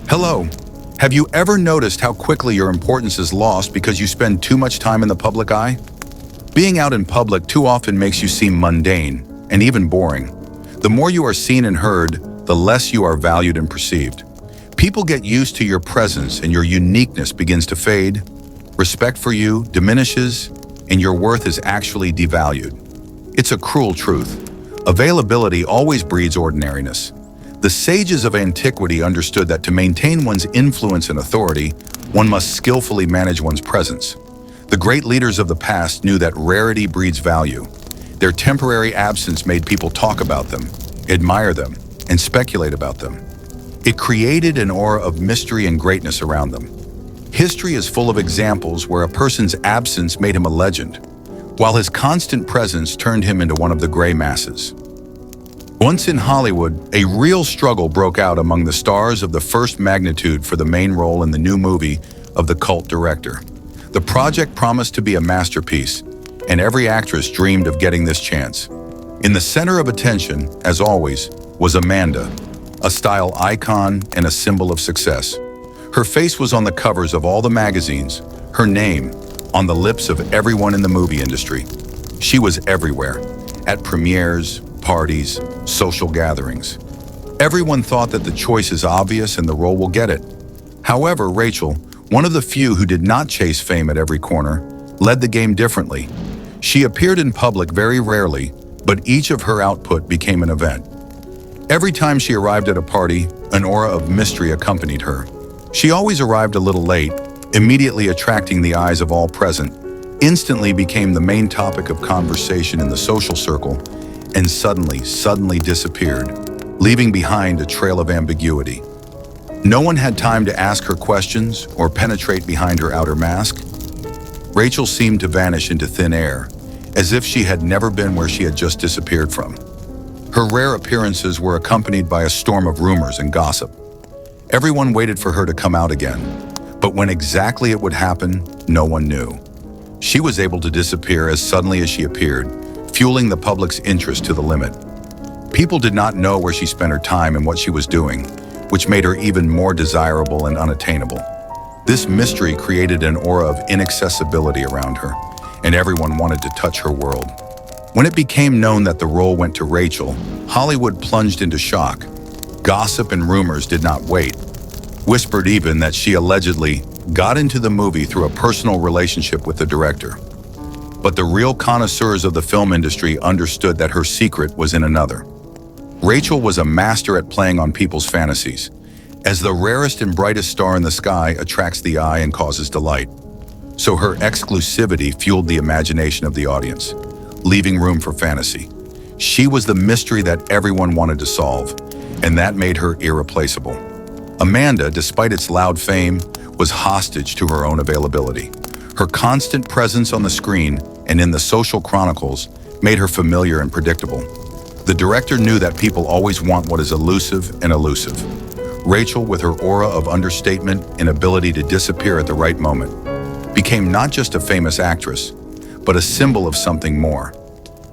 Hello. Have you ever noticed how quickly your importance is lost because you spend too much time in the public eye? Being out in public too often makes you seem mundane and even boring. The more you are seen and heard, the less you are valued and perceived. People get used to your presence and your uniqueness begins to fade. Respect for you diminishes and your worth is actually devalued. It's a cruel truth. Availability always breeds ordinariness. The sages of antiquity understood that to maintain one's influence and authority, one must skillfully manage one's presence. The great leaders of the past knew that rarity breeds value. Their temporary absence made people talk about them, admire them, and speculate about them. It created an aura of mystery and greatness around them. History is full of examples where a person's absence made him a legend, while his constant presence turned him into one of the gray masses. Once in Hollywood, a real struggle broke out among the stars of the first magnitude for the main role in the new movie of the cult director. The project promised to be a masterpiece, and every actress dreamed of getting this chance. In the center of attention, as always, was Amanda, a style icon and a symbol of success. Her face was on the covers of all the magazines, her name on the lips of everyone in the movie industry. She was everywhere, at premieres, parties, social gatherings. Everyone thought that the choice is obvious and the role will get it. However, Rachel, one of the few who did not chase fame at every corner, led the game differently. She appeared in public very rarely, but each of her output became an event. Every time she arrived at a party, an aura of mystery accompanied her. She always arrived a little late, immediately attracting the eyes of all present, instantly became the main topic of conversation in the social circle, and suddenly disappeared, leaving behind a trail of ambiguity. No one had time to ask her questions or penetrate behind her outer mask. Rachel seemed to vanish into thin air, as if she had never been where she had just disappeared from. Her rare appearances were accompanied by a storm of rumors and gossip. Everyone waited for her to come out again, but when exactly it would happen, no one knew. She was able to disappear as suddenly as she appeared, fueling the public's interest to the limit. People did not know where she spent her time and what she was doing, which made her even more desirable and unattainable. This mystery created an aura of inaccessibility around her, and everyone wanted to touch her world. When it became known that the role went to Rachel, Hollywood plunged into shock. Gossip and rumors did not wait, whispered even that she allegedly got into the movie through a personal relationship with the director. But the real connoisseurs of the film industry understood that her secret was in another. Rachel was a master at playing on people's fantasies, as the rarest and brightest star in the sky attracts the eye and causes delight. So her exclusivity fueled the imagination of the audience, leaving room for fantasy. She was the mystery that everyone wanted to solve, and that made her irreplaceable. Amanda, despite its loud fame, was hostage to her own availability. Her constant presence on the screen and in the social chronicles made her familiar and predictable. The director knew that people always want what is elusive and elusive. Rachel, with her aura of understatement and ability to disappear at the right moment, became not just a famous actress, but a symbol of something more.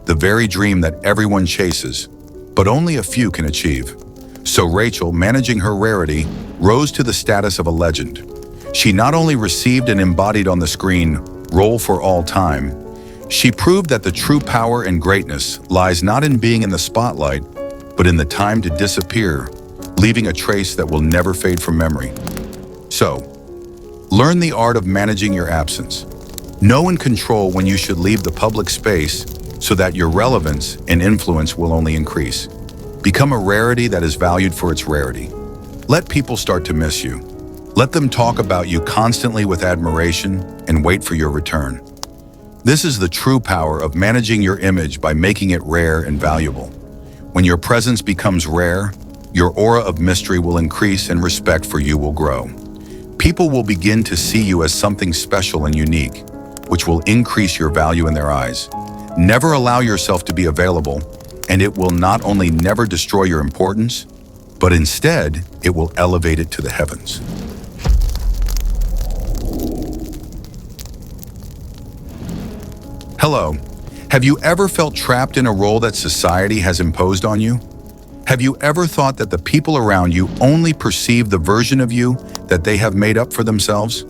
The very dream that everyone chases, but only a few can achieve. So Rachel, managing her rarity, rose to the status of a legend. She not only received and embodied on the screen role for all time, she proved that the true power and greatness lies not in being in the spotlight, but in the time to disappear, leaving a trace that will never fade from memory. So, learn the art of managing your absence. Know and control when you should leave the public space so that your relevance and influence will only increase. Become a rarity that is valued for its rarity. Let people start to miss you. Let them talk about you constantly with admiration and wait for your return. This is the true power of managing your image by making it rare and valuable. When your presence becomes rare, your aura of mystery will increase and respect for you will grow. People will begin to see you as something special and unique, which will increase your value in their eyes. Never allow yourself to be available, and it will not only never destroy your importance, but instead, it will elevate it to the heavens. Hello. Have you ever felt trapped in a role that society has imposed on you? Have you ever thought that the people around you only perceive the version of you that they have made up for themselves?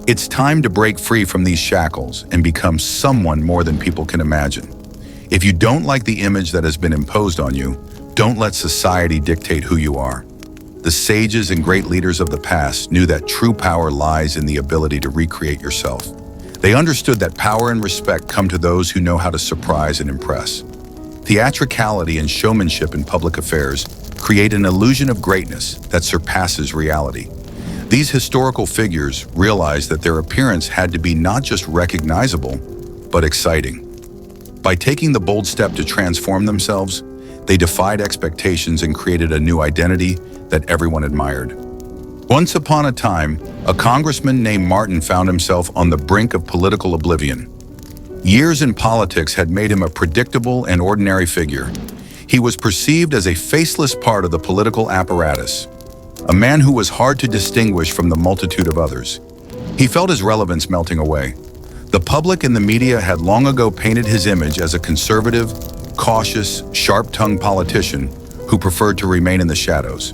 It's time to break free from these shackles and become someone more than people can imagine. If you don't like the image that has been imposed on you, don't let society dictate who you are. The sages and great leaders of the past knew that true power lies in the ability to recreate yourself. They understood that power and respect come to those who know how to surprise and impress. Theatricality and showmanship in public affairs create an illusion of greatness that surpasses reality. These historical figures realized that their appearance had to be not just recognizable, but exciting. By taking the bold step to transform themselves, they defied expectations and created a new identity that everyone admired. Once upon a time, a congressman named Martin found himself on the brink of political oblivion. Years in politics had made him a predictable and ordinary figure. He was perceived as a faceless part of the political apparatus, a man who was hard to distinguish from the multitude of others. He felt his relevance melting away. The public and the media had long ago painted his image as a conservative, cautious, sharp-tongued politician who preferred to remain in the shadows.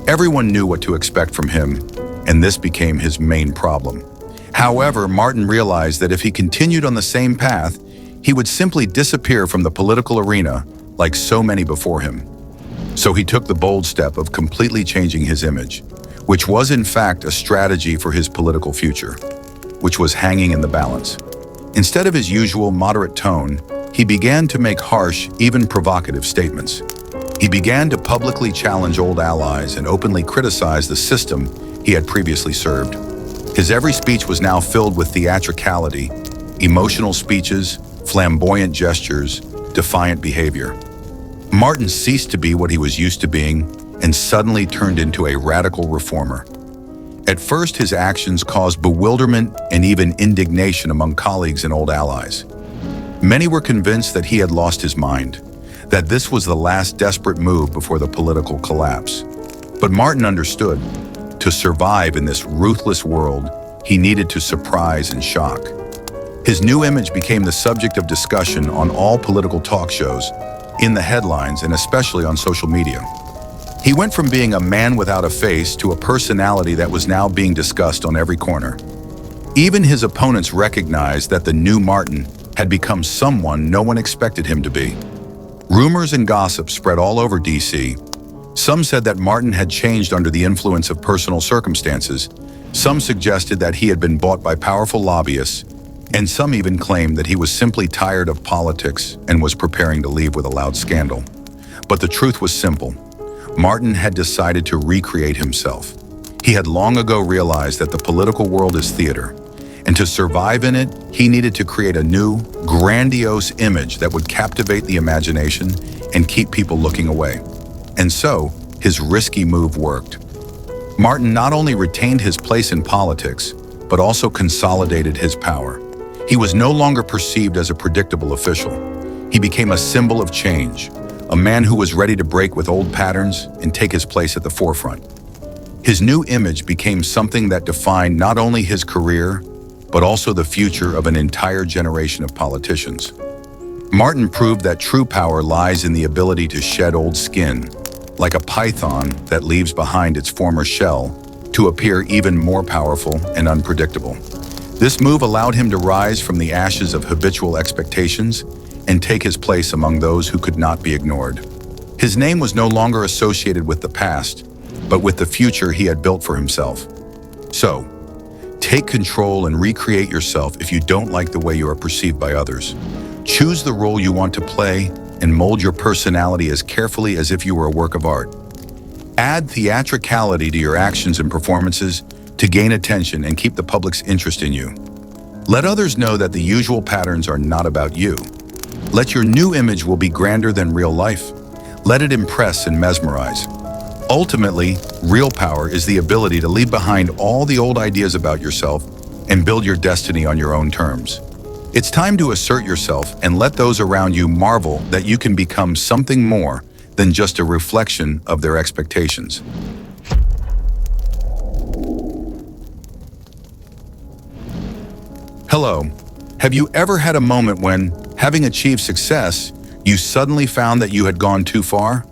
Everyone knew what to expect from him, and this became his main problem. However, Martin realized that if he continued on the same path, he would simply disappear from the political arena like so many before him. So he took the bold step of completely changing his image, which was in fact a strategy for his political future, which was hanging in the balance. Instead of his usual moderate tone, he began to make harsh, even provocative statements. He began to publicly challenge old allies and openly criticize the system he had previously served. His every speech was now filled with theatricality, emotional speeches, flamboyant gestures, defiant behavior. Martin ceased to be what he was used to being and suddenly turned into a radical reformer. At first, his actions caused bewilderment and even indignation among colleagues and old allies. Many were convinced that he had lost his mind, that this was the last desperate move before the political collapse. But Martin understood. To survive in this ruthless world, he needed to surprise and shock. His new image became the subject of discussion on all political talk shows, in the headlines, and especially on social media. He went from being a man without a face to a personality that was now being discussed on every corner. Even his opponents recognized that the new Martin had become someone no one expected him to be. Rumors and gossip spread all over DC. Some said that Martin had changed under the influence of personal circumstances. Some suggested that he had been bought by powerful lobbyists, and some even claimed that he was simply tired of politics and was preparing to leave with a loud scandal. But the truth was simple. Martin had decided to recreate himself. He had long ago realized that the political world is theater, and to survive in it, he needed to create a new, grandiose image that would captivate the imagination and keep people looking away. And so, his risky move worked. Martin not only retained his place in politics, but also consolidated his power. He was no longer perceived as a predictable official. He became a symbol of change, a man who was ready to break with old patterns and take his place at the forefront. His new image became something that defined not only his career, but also the future of an entire generation of politicians. Martin proved that true power lies in the ability to shed old skin, like a python that leaves behind its former shell, to appear even more powerful and unpredictable. This move allowed him to rise from the ashes of habitual expectations and take his place among those who could not be ignored. His name was no longer associated with the past, but with the future he had built for himself. So, take control and recreate yourself if you don't like the way you are perceived by others. Choose the role you want to play and mold your personality as carefully as if you were a work of art. Add theatricality to your actions and performances to gain attention and keep the public's interest in you. Let others know that the usual patterns are not about you. Let your new image will be grander than real life. Let it impress and mesmerize. Ultimately, real power is the ability to leave behind all the old ideas about yourself and build your destiny on your own terms. It's time to assert yourself and let those around you marvel that you can become something more than just a reflection of their expectations. Hello. Have you ever had a moment when, having achieved success, you suddenly found that you had gone too far?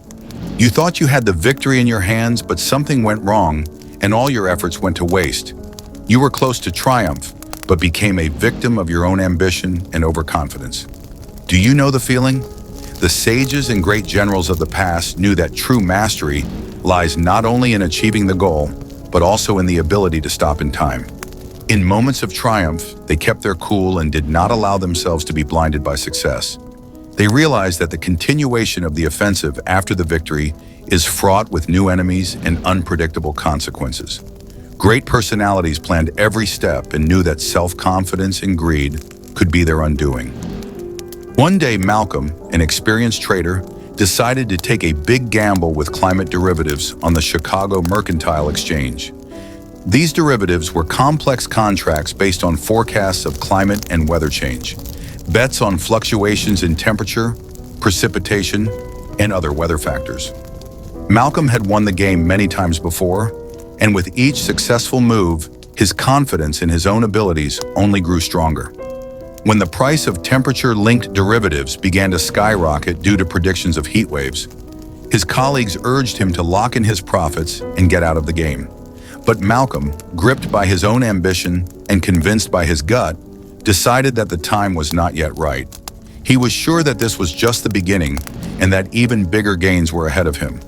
You thought you had the victory in your hands, but something went wrong, and all your efforts went to waste. You were close to triumph, but became a victim of your own ambition and overconfidence. Do you know the feeling? The sages and great generals of the past knew that true mastery lies not only in achieving the goal, but also in the ability to stop in time. In moments of triumph, they kept their cool and did not allow themselves to be blinded by success. They realized that the continuation of the offensive after the victory is fraught with new enemies and unpredictable consequences. Great personalities planned every step and knew that self-confidence and greed could be their undoing. One day, Malcolm, an experienced trader, decided to take a big gamble with climate derivatives on the Chicago Mercantile Exchange. These derivatives were complex contracts based on forecasts of climate and weather change, bets on fluctuations in temperature, precipitation, and other weather factors. Malcolm had won the game many times before, and with each successful move, his confidence in his own abilities only grew stronger. When the price of temperature-linked derivatives began to skyrocket due to predictions of heat waves, his colleagues urged him to lock in his profits and get out of the game. But Malcolm, gripped by his own ambition and convinced by his gut, decided that the time was not yet right. He was sure that this was just the beginning and that even bigger gains were ahead of him.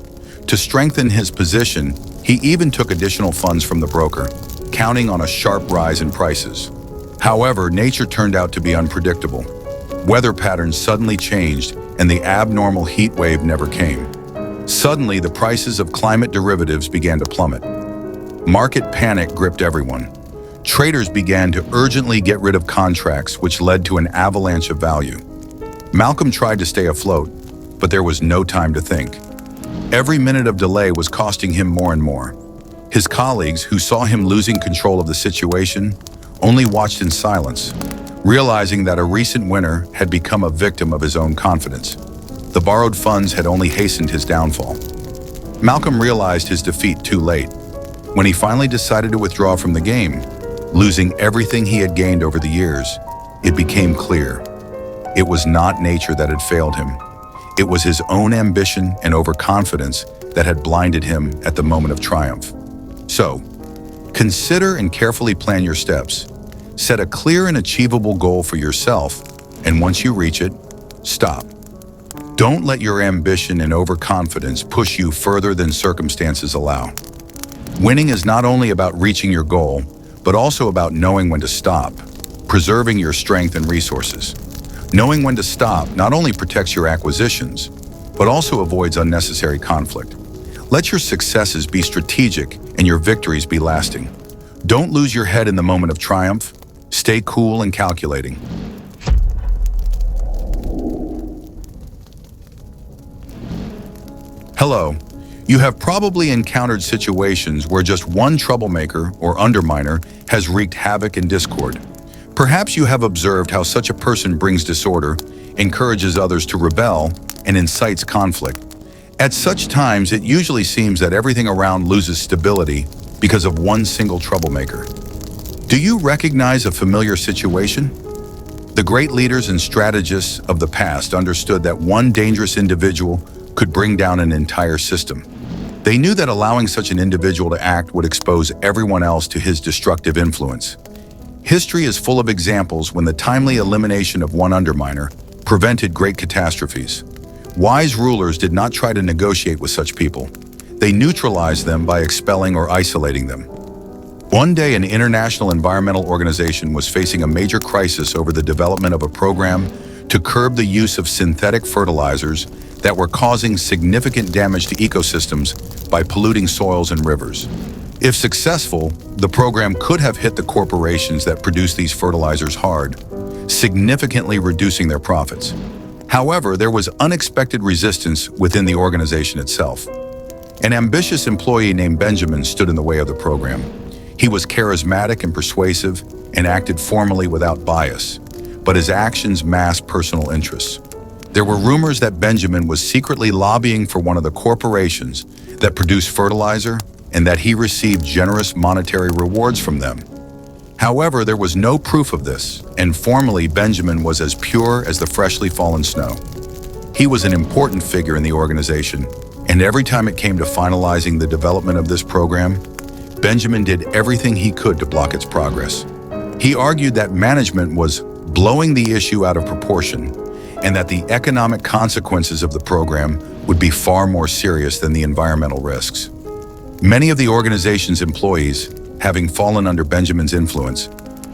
To strengthen his position, he even took additional funds from the broker, counting on a sharp rise in prices. However, nature turned out to be unpredictable. Weather patterns suddenly changed, and the abnormal heat wave never came. Suddenly, the prices of climate derivatives began to plummet. Market panic gripped everyone. Traders began to urgently get rid of contracts, which led to an avalanche of value. Malcolm tried to stay afloat, but there was no time to think. Every minute of delay was costing him more and more. His colleagues, who saw him losing control of the situation, only watched in silence, realizing that a recent winner had become a victim of his own confidence. The borrowed funds had only hastened his downfall. Malcolm realized his defeat too late. When he finally decided to withdraw from the game, losing everything he had gained over the years, it became clear. It was not nature that had failed him. It was his own ambition and overconfidence that had blinded him at the moment of triumph. So, consider and carefully plan your steps. Set a clear and achievable goal for yourself, and once you reach it, stop. Don't let your ambition and overconfidence push you further than circumstances allow. Winning is not only about reaching your goal, but also about knowing when to stop, preserving your strength and resources. Knowing when to stop not only protects your acquisitions, but also avoids unnecessary conflict. Let your successes be strategic and your victories be lasting. Don't lose your head in the moment of triumph. Stay cool and calculating. Hello. You have probably encountered situations where just one troublemaker or underminer has wreaked havoc and discord. Perhaps you have observed how such a person brings disorder, encourages others to rebel, and incites conflict. At such times, it usually seems that everything around loses stability because of one single troublemaker. Do you recognize a familiar situation? The great leaders and strategists of the past understood that one dangerous individual could bring down an entire system. They knew that allowing such an individual to act would expose everyone else to his destructive influence. History is full of examples when the timely elimination of one underminer prevented great catastrophes. Wise rulers did not try to negotiate with such people. They neutralized them by expelling or isolating them. One day, an international environmental organization was facing a major crisis over the development of a program to curb the use of synthetic fertilizers that were causing significant damage to ecosystems by polluting soils and rivers. If successful, the program could have hit the corporations that produce these fertilizers hard, significantly reducing their profits. However, there was unexpected resistance within the organization itself. An ambitious employee named Benjamin stood in the way of the program. He was charismatic and persuasive and acted formally without bias, but his actions masked personal interests. There were rumors that Benjamin was secretly lobbying for one of the corporations that produce fertilizer and that he received generous monetary rewards from them. However, there was no proof of this, and formally Benjamin was as pure as the freshly fallen snow. He was an important figure in the organization, and And every time it came to finalizing the development of this program, Benjamin did everything he could to block its progress. He argued that management was blowing the issue out of proportion and that the economic consequences of the program would be far more serious than the environmental risks. Many of the organization's employees, having fallen under Benjamin's influence,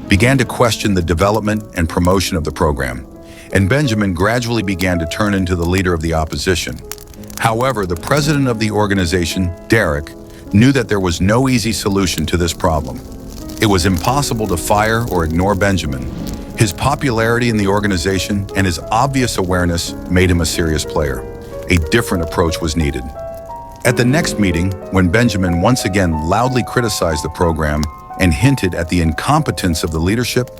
began to question the development and promotion of the program, and Benjamin gradually began to turn into the leader of the opposition. However, the president of the organization, Derek, knew that there was no easy solution to this problem. It was impossible to fire or ignore Benjamin. His popularity in the organization and his obvious awareness made him a serious player. A different approach was needed. At the next meeting, when Benjamin once again loudly criticized the program and hinted at the incompetence of the leadership,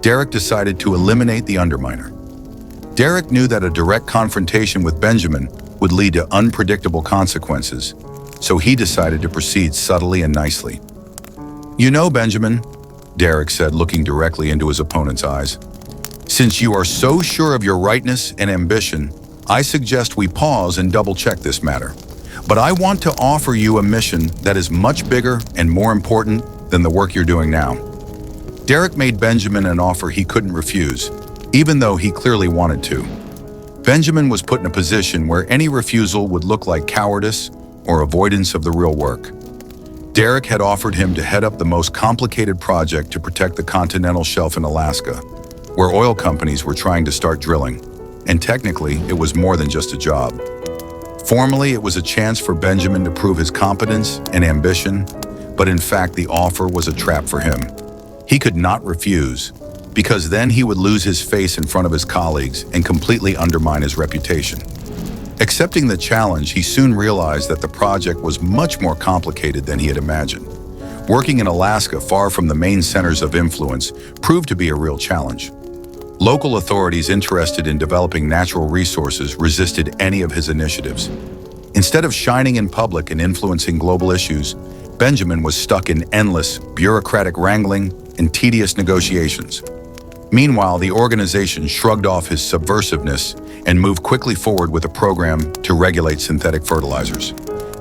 Derek decided to eliminate the underminer. Derek knew that a direct confrontation with Benjamin would lead to unpredictable consequences, so he decided to proceed subtly and nicely. "You know, Benjamin," Derek said, looking directly into his opponent's eyes, "since you are so sure of your rightness and ambition, I suggest we pause and double-check this matter. But I want to offer you a mission that is much bigger and more important than the work you're doing now." Derek made Benjamin an offer he couldn't refuse, even though he clearly wanted to. Benjamin was put in a position where any refusal would look like cowardice or avoidance of the real work. Derek had offered him to head up the most complicated project to protect the continental shelf in Alaska, where oil companies were trying to start drilling, and technically it was more than just a job. Formally, it was a chance for Benjamin to prove his competence and ambition, but in fact the offer was a trap for him. He could not refuse, because then he would lose his face in front of his colleagues and completely undermine his reputation. Accepting the challenge, he soon realized that the project was much more complicated than he had imagined. Working in Alaska, far from the main centers of influence, proved to be a real challenge. Local authorities interested in developing natural resources resisted any of his initiatives. Instead of shining in public and influencing global issues, Benjamin was stuck in endless bureaucratic wrangling and tedious negotiations. Meanwhile, the organization shrugged off his subversiveness and moved quickly forward with a program to regulate synthetic fertilizers.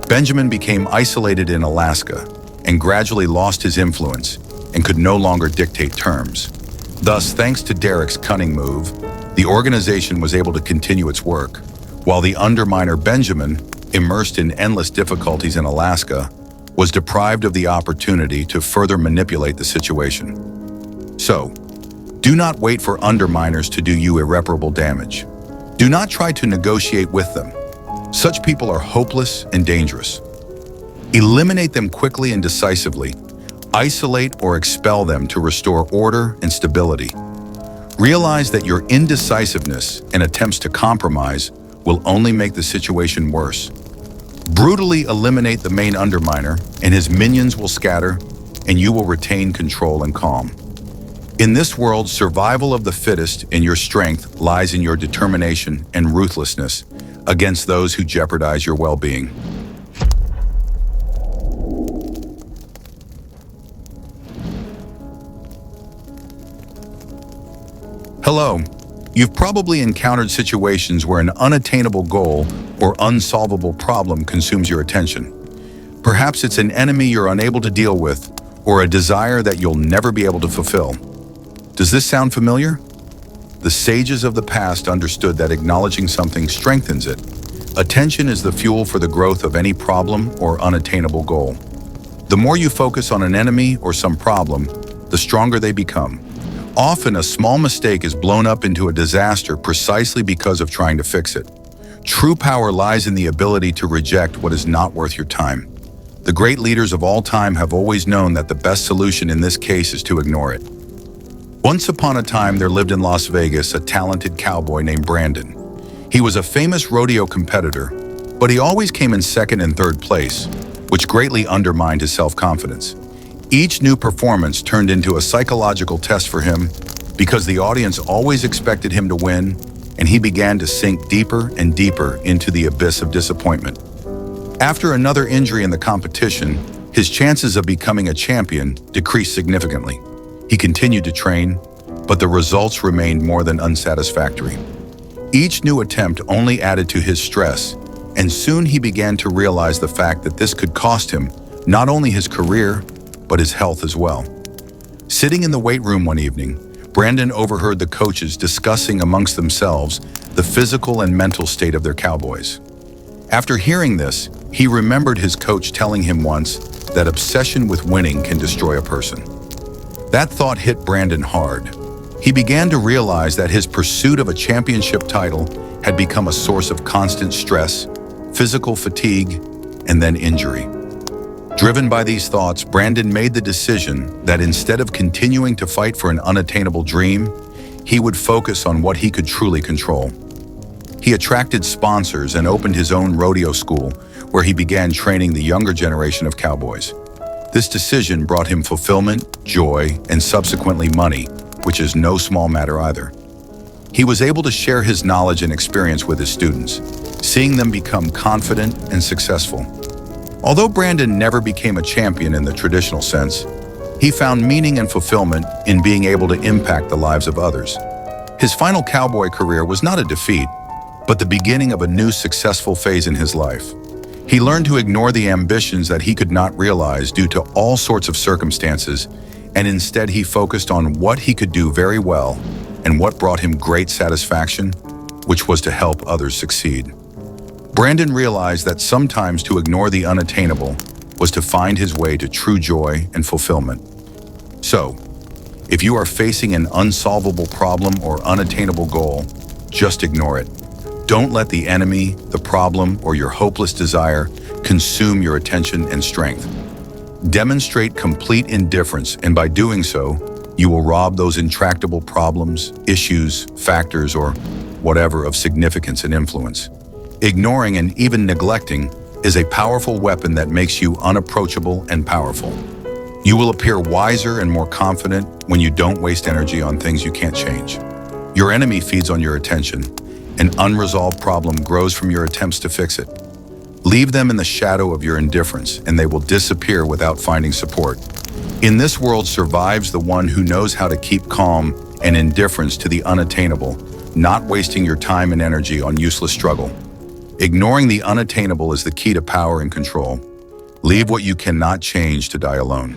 Benjamin became isolated in Alaska and gradually lost his influence and could no longer dictate terms. Thus, thanks to Derek's cunning move, the organization was able to continue its work, while the underminer Benjamin, immersed in endless difficulties in Alaska, was deprived of the opportunity to further manipulate the situation. So, do not wait for underminers to do you irreparable damage. Do not try to negotiate with them. Such people are hopeless and dangerous. Eliminate them quickly and decisively. Isolate or expel them to restore order and stability. Realize that your indecisiveness and attempts to compromise will only make the situation worse. Brutally eliminate the main underminer, and his minions will scatter, and you will retain control and calm. In this world, survival of the fittest and your strength lies in your determination and ruthlessness against those who jeopardize your well-being. Hello. You've probably encountered situations where an unattainable goal or unsolvable problem consumes your attention. Perhaps it's an enemy you're unable to deal with, or a desire that you'll never be able to fulfill. Does this sound familiar? The sages of the past understood that acknowledging something strengthens it. Attention is the fuel for the growth of any problem or unattainable goal. The more you focus on an enemy or some problem, the stronger they become. Often, a small mistake is blown up into a disaster precisely because of trying to fix it. True power lies in the ability to reject what is not worth your time. The great leaders of all time have always known that the best solution in this case is to ignore it. Once upon a time, there lived in Las Vegas a talented cowboy named Brandon. He was a famous rodeo competitor, but he always came in second and third place, which greatly undermined his self-confidence. Each new performance turned into a psychological test for him because the audience always expected him to win, and he began to sink deeper and deeper into the abyss of disappointment. After another injury in the competition, his chances of becoming a champion decreased significantly. He continued to train, but the results remained more than unsatisfactory. Each new attempt only added to his stress, And soon he began to realize the fact that this could cost him not only his career, but his health as well. Sitting in the weight room one evening, Brandon overheard the coaches discussing amongst themselves the physical and mental state of their cowboys. After hearing this, he remembered his coach telling him once that obsession with winning can destroy a person. That thought hit Brandon hard. He began to realize that his pursuit of a championship title had become a source of constant stress, physical fatigue, and then injury. Driven by these thoughts, Brandon made the decision that instead of continuing to fight for an unattainable dream, he would focus on what he could truly control. He attracted sponsors and opened his own rodeo school, where he began training the younger generation of cowboys. This decision brought him fulfillment, joy, and subsequently money, which is no small matter either. He was able to share his knowledge and experience with his students, seeing them become confident and successful. Although Brandon never became a champion in the traditional sense, he found meaning and fulfillment in being able to impact the lives of others. His final cowboy career was not a defeat, but the beginning of a new successful phase in his life. He learned to ignore the ambitions that he could not realize due to all sorts of circumstances, and instead he focused on what he could do very well and what brought him great satisfaction, which was to help others succeed. Brandon realized that sometimes to ignore the unattainable was to find his way to true joy and fulfillment. So, if you are facing an unsolvable problem or unattainable goal, just ignore it. Don't let the enemy, the problem, or your hopeless desire consume your attention and strength. Demonstrate complete indifference, and by doing so, you will rob those intractable problems, issues, factors, or whatever of significance and influence. Ignoring and even neglecting is a powerful weapon that makes you unapproachable and powerful. You will appear wiser and more confident when you don't waste energy on things you can't change. Your enemy feeds on your attention. An unresolved problem grows from your attempts to fix it. Leave them in the shadow of your indifference, and they will disappear without finding support. In this world survives the one who knows how to keep calm and indifference to the unattainable, not wasting your time and energy on useless struggle. Ignoring the unattainable is the key to power and control. Leave what you cannot change to die alone.